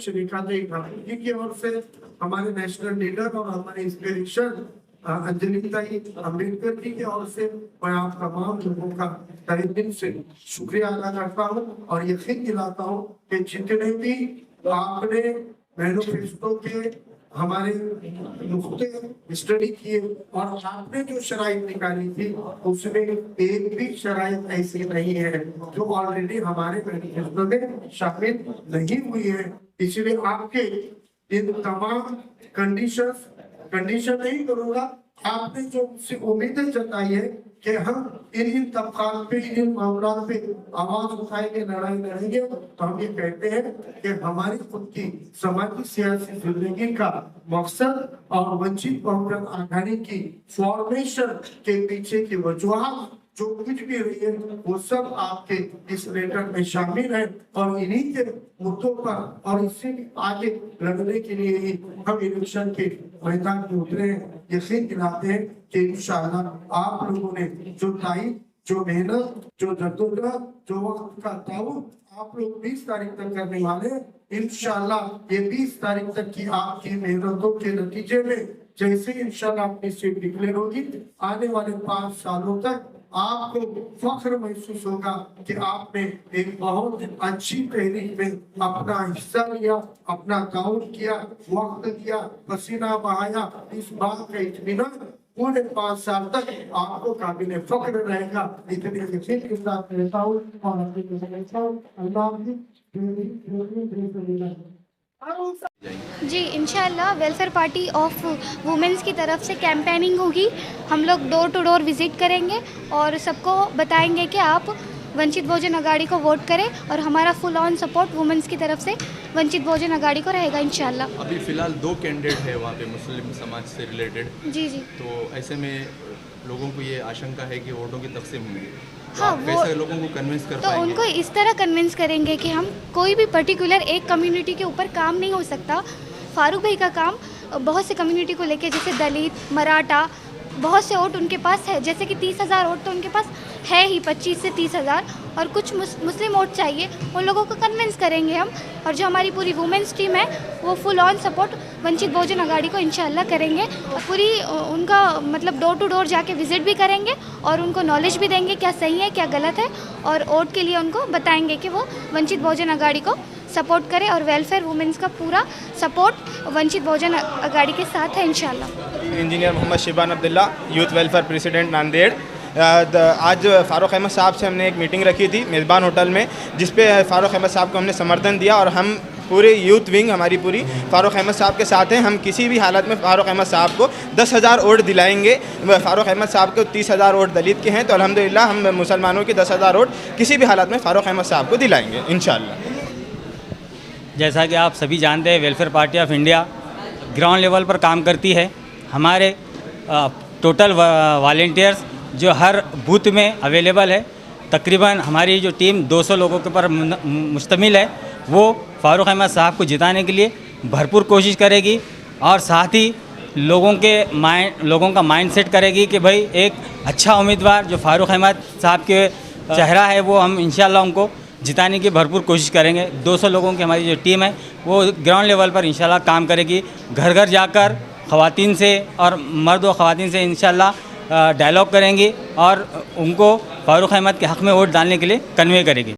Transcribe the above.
श्रीकांत ठाकुर जी की ओर से, हमारे नेशनल लीडर और हमारे इंस्पिरेशन अंजलिताई अम्बेडकर जी की ओर से मैं आप तमाम लोगों का तहे दिल से शुक्रिया अदा करता हूँ और यकीन दिलाता हूँ कि जितने भी आपने मैनिफेस्टो के हमारे नुक्ते स्टडी किए और आपने जो शराइत निकाली थी उसमें एक भी शराइत ऐसी नहीं है जो ऑलरेडी हमारे मैनिफेस्टो में शामिल नहीं हुई है। इसलिए आपके इन तमाम कंडीशन नहीं करूंगा, आपने जो मुझसे उम्मीदें जताई है कि हम इन तबकात पे, इन मामलों पे आवाज उठाएंगे, लड़ाई लड़ेंगे, तो हम ये कहते हैं कि हमारी खुद की समाजी सियासी जिंदगी का मकसद और वंचित बहुजन आघाड़ी की फॉर्मेशन के पीछे की वजूहत जो कुछ भी रही है वो सब आपके इस लेटर में शामिल है और इन्हीं के मुद्दों पर और इससे आगे लड़ने के लिए ही हम इलेक्शन के मैदान में उतरे हैं। यकीन दिलाते हैं कि इंशाअल्लाह आप लोगों ने जो तारीख, जो मेहनत, जो जद्दोजहद, जो वक्त का ताउन आप लोग 20 तारीख तक करने वाले, इंशाअल्लाह ये 20 तारीख तक की आपकी मेहनतों के नतीजे में जैसे इंशाअल्लाह अपनी सीट डिक्लेयर होगी, आने वाले 5 सालों तक आपको फख्र महसूस होगा कि आपने एक बहुत अच्छी तहरीक में अपना हिस्सा लिया, अपना ताउन किया, वक्त दिया, पसीना बहाया। इस बात का इत्मीनान पूरे 5 साल तक आपको काबिल फख्र रहेगा। इतने यकीन के साथ रहता हूँ और जी इंशाल्लाह वेलफेयर पार्टी ऑफ वुमेंस की तरफ से कैंपेनिंग होगी। हम लोग डोर टू डोर विजिट करेंगे और सबको बताएंगे कि आप वंचित बहुजन आघाड़ी को वोट करें और हमारा फुल ऑन सपोर्ट वुमेंस की तरफ से वंचित बहुजन आघाड़ी को रहेगा इंशाल्लाह। अभी फ़िलहाल 2 कैंडिडेट है वहाँ पे मुस्लिम समाज से रिलेटेड। जी जी। तो ऐसे में लोगों को ये आशंका है कि वोटों की तकसीम होंगी। हाँ, वो लोगों को कन्विंस कर तो पाएंगे? उनको इस तरह कन्विंस करेंगे कि हम कोई भी पर्टिकुलर एक कम्युनिटी के ऊपर काम नहीं हो सकता। फारूक भाई का काम बहुत से कम्युनिटी को लेके, जैसे दलित, मराठा, बहुत से वोट उनके पास है, जैसे कि 30,000 वोट तो उनके पास है ही, 25 से 30,000, और कुछ मुस्लिम वोट चाहिए, उन लोगों को कन्विंस करेंगे हम। और जो हमारी पूरी वुमेंस टीम है वो full on support Vanchit Bahujan Aghadi को इंशाल्लाह करेंगे। और पूरी उनका मतलब डोर टू डोर जाके विजिट भी करेंगे और उनको नॉलेज भी देंगे क्या सही है क्या गलत है, और वोट के लिए उनको बताएंगे कि वो वंचित बहुजन आघाड़ी को सपोर्ट करें और वेलफेयर वुमेंस का पूरा सपोर्ट वंचित बहुजन आघाड़ी के साथ है इंशाल्लाह। Engineer Mohammad Shiban Abdullah, youth welfare president Nanded. आज फ़ारूक अहमद साहब से हमने एक मीटिंग रखी थी मेज़बान होटल में, जिस पे फ़ारूक अहमद साहब को हमने समर्थन दिया और हम पूरे यूथ विंग हमारी पूरी फ़ारूक अहमद साहब के साथ हैं। हम किसी भी हालत में फ़ारूक अहमद साहब को 10,000 वोट दिलाएंगे। फ़ारूक अहमद साहब को 30,000 वोट दलित के हैं, तो अल्हम्दुलिल्लाह हम मुसलमानों के 10,000 वोट किसी भी हालत में फ़ारूक अहमद साहब को दिलाएंगे इंशाअल्लाह। जैसा कि आप सभी जानते हैं, welfare party of India ground level पर काम करती है। हमारे टोटल वॉलंटियर्स जो हर बूथ में अवेलेबल है, तकरीबन हमारी जो टीम 200 लोगों के ऊपर मुश्तमिल है, वो फ़ारूक अहमद साहब को जिताने के लिए भरपूर कोशिश करेगी और साथ ही लोगों का माइंड सेट करेगी कि भाई एक अच्छा उम्मीदवार जो फ़ारूक अहमद साहब के चेहरा है वो हम इंशाल्लाह उनको जिताने की भरपूर कोशिश करेंगे। 200 लोगों की हमारी जो टीम है वो ग्राउंड लेवल पर इंशाल्लाह काम करेगी, घर घर जाकर ख़वातीन से और मर्द व ख़वातीन से इंशाल्लाह डायलॉग करेंगी और उनको फ़ारूक अहमद के हक़ में वोट डालने के लिए कन्वे करेगी।